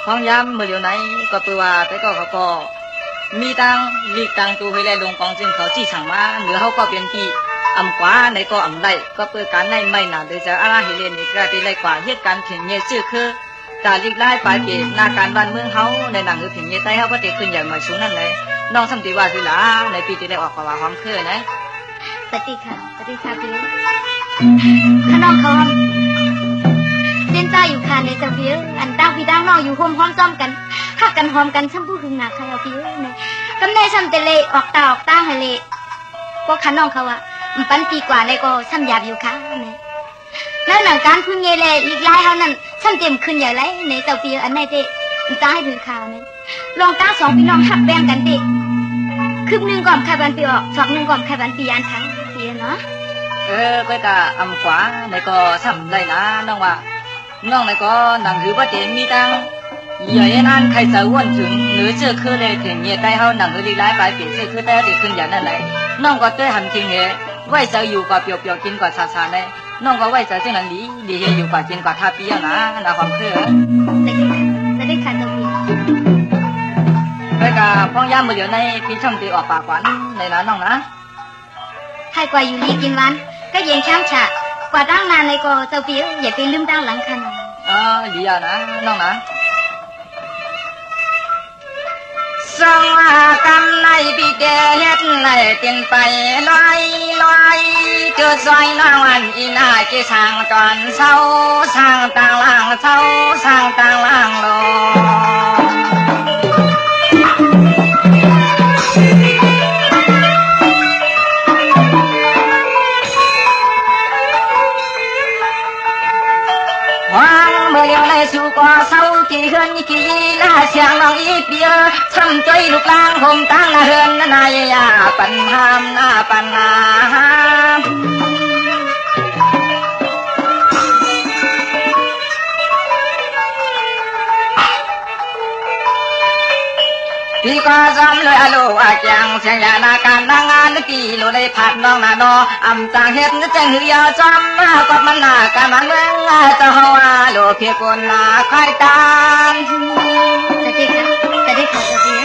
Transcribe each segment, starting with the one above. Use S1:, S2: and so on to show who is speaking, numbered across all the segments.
S1: ห้องย้ำเมื่อเดี๋ยวไหนก็ตัวแต่ก็เขาก็มีตังลีกตังตัวให้แลลงกองจึงเขาจี้สั่งมาเหนือเขาก็เป็นที่อำกว่าในก็อำไรก็เปิดการในไม่นานโดยจะอะไรเฮเลนนี่ก็เป็นไรกว่าเหตุการณ์ถึงเงี้ยชื่อคือการลีกไล่ปลายเกศนาการบ้านเมืองเขาในหนังคือถึงเงี้ยใต้เขาก็เด็กขึ้นอย่างมาชูนั่นเลยน้องสัมติว่าสิล่ะในปีที่ได้ออกกว่าความเคยนะ
S2: สวัสดีค่ะพี่ข้าน้องเขาเต้นใจอยู่ค่ะในเจ้าพี่อันตั้งพี่ตั้งน้องอยู่โฮมห้อมซ้อมกันฮักกันหอมกันช่ำพูดถึงหนักค่ะเอาพี่เนี่ยกำเนิดช่ำเตเล่ออกตาให้เล่ก็ข้าน้องเขาอะปันปีกว่าในก็ช่ำหยาบอยู่ค่ะเนี่ยแล้วหนังการพึ่งเงยเล่อีกไล่เขานั่นช่ำเต็มขึ้นใหญ่ไรในเจ้าพี่อันไหนเต้ตาให้ถือข่าวเนี่ยลองตาสองพี่น้องฮักแบ่งกันเต้คืบหนึ่งก่อนใครบันปีออกสองหนึ่งก่อนใครบันปีอันทั้งปีเนาะ
S1: ไปกะอำกว่าในก็ช่ำไรนะน้องว่าน้องในก็หนังถือว่าเต็มมีตังอย่านั้นใครจะอ้วนถึงหรือเจอคือเลยถึงเงี้ยใต้เขาหนังหรือลีไล่ไปเปลี่ยนเจอคือแต่เด็กขึ้นอย่างนั้นเลยน้องก็เต้หันทิ้งเงี้ยไว้จะอยู่กับเปียวๆกินกว่าชาๆเลยน้องก็ไว้จะเจ้านั้นดีอยู่กว่ากินกว่าท่าเปียนะนะความเคย
S2: จะได้ขาดตัวพี่
S1: ไปกะพ้องย่ำมือเดียวในพี่ช่างตีออกปากหวานในนั้นน้องนะ
S2: ให้กว่าอยู่ดีกินวันก็เย็นช้ำฉะกว่าตั้งนานในก็เจ้าพี่อย่าไปลืมตั้งหลังคัน
S1: ดีอ่ะนะน้องนะสร้างกำในปีเดเฮ็ดในตินไปลอยเกิดซอยน้องอันอีน่าจีสร้างตอนเศร้าสร้างต่างล่างเศร้าสร้างต่างล่างลสู่ก่อเศร้าที่เฮือนกี่หน้าเสียงน้องอีเปียช้ำใจลูกลางห่มตั้งเฮือนนายยาปัญหามหน้าปัญหาพี่ก็จำเลยอโลอาเกียงเสียงยานาการนางงานกี่โลเลยผัดน้องนาโนอำจางเฮ็ดจังหือยาจำมากอดมันหน้าการมันเมืองเจ้าหัวโลเพียกนนาใครตาม
S2: จะได้ค่ะจะได้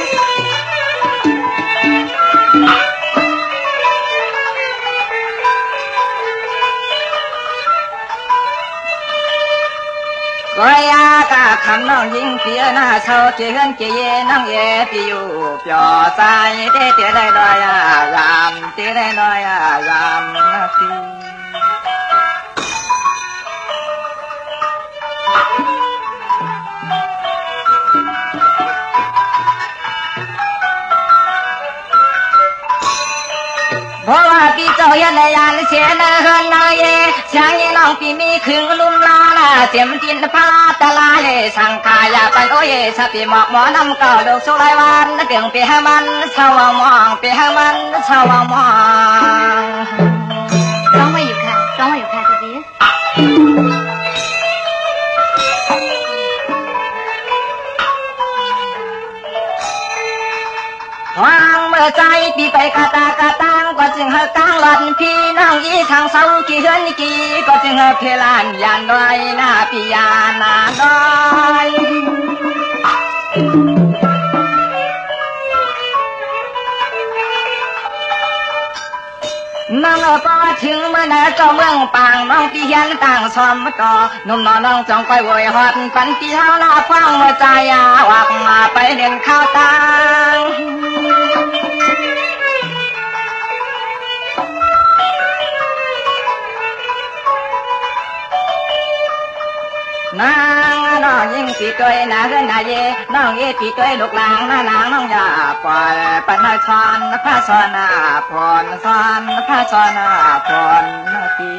S1: ก็ยากะคำน้องยิงเสียหน้าเศร้าเจียนเจียนั่งเย่พี่อยู่เปียวใจเตี้ยได้ลอยยามเตี้ยได้ลอยยามนาทีเพราะว่าพี่เจ้ายันในยานเสียนเฮือนนายเสียงยี่น้องพี่มีขึงลุ่มลาเสียมจินพาตะลาเลสังขายาปันโอเยสปีหมอกหมอนำเก่าดอกสุไลวันเปียงเปียให้มันเศร้ามองเปียให้มันเศร้ามอง
S2: ร้องมาอยู่ค่ะจะดี
S1: วางเมื่อใจพี่ไปกะตากะตังก็จึงให้ตั้งหลันพี่น้องอีทางเศร้ากี่เฮือนกี่ก็จึงให้เพลานยานดอยหน้าพี่ยานาดอยน้องก็ถึงเมื่อนาเจ้าเมืองปางน้องพี่เฮียนต่างซ้อมต่อนุ่มน้องจองคอยโวยหอดปันพี่เฮาหน้าฟังเมื่อใจวักมาไปเรียนข้าวตังนางน้องยิ่งปีตัวนาเฮือนนายน้องเอปีตัวลูกหลางนางน้องอย่าปล่อยปัญหาชอนพระชอนพรชอนพระชอนพรนาที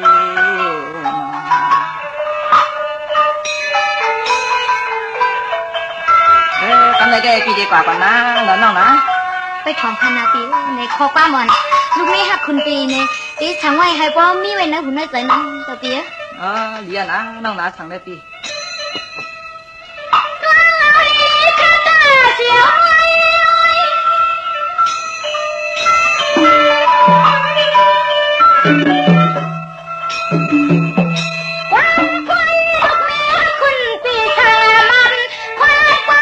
S1: ทำอะไรได้ปีดีกว่าก่อนนะน้องนะ
S2: ไปของพนาปีในคอป้าหมอนลูกไม่หักคุณปีเนี่ยตีฉันไว้ให้ป้อมีไว้นะคุณน้อยใจนั่งตัวปี
S1: เดี๋ยวนะน้องนะสั่งได้ปี
S2: ความคุยลูกแม่คุณปีชามันความ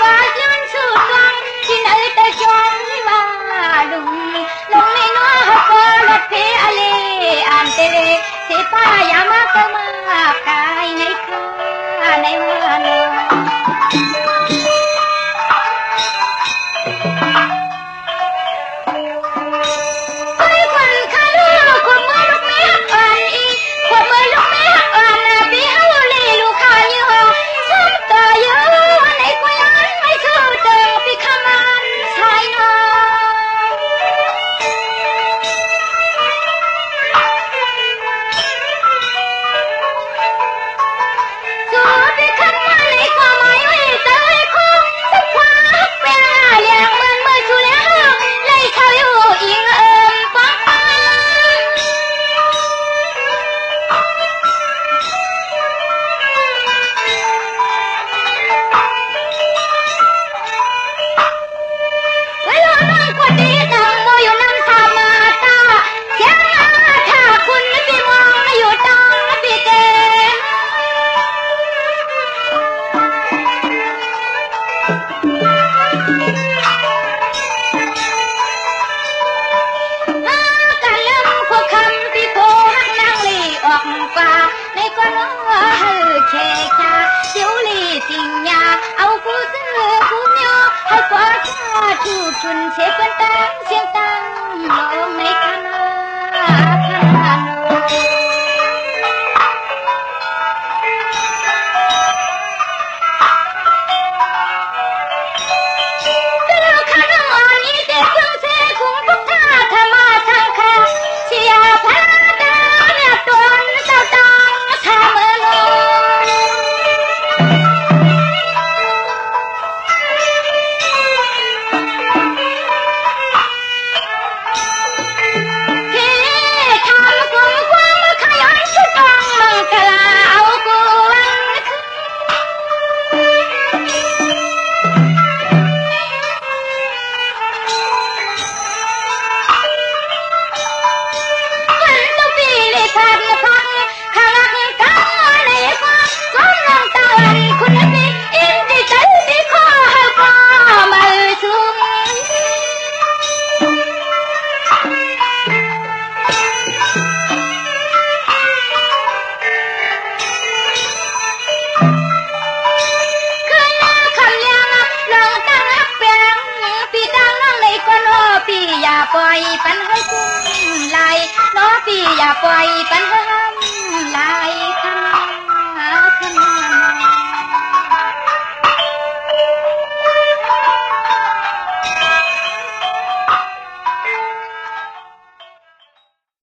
S2: ว่าย้อนสู่ตวงที่ไหนแต่จงว่าลุงในนัวเขาก็รถเพอเลอันเตเรเสป้ายามากมากายในข้าในวันชุนเชฟตังเสียงตังลงในคณะปล่อยปันให้กุ้งลายน้อพี่อย่าปล่อยปันให้ลายขนา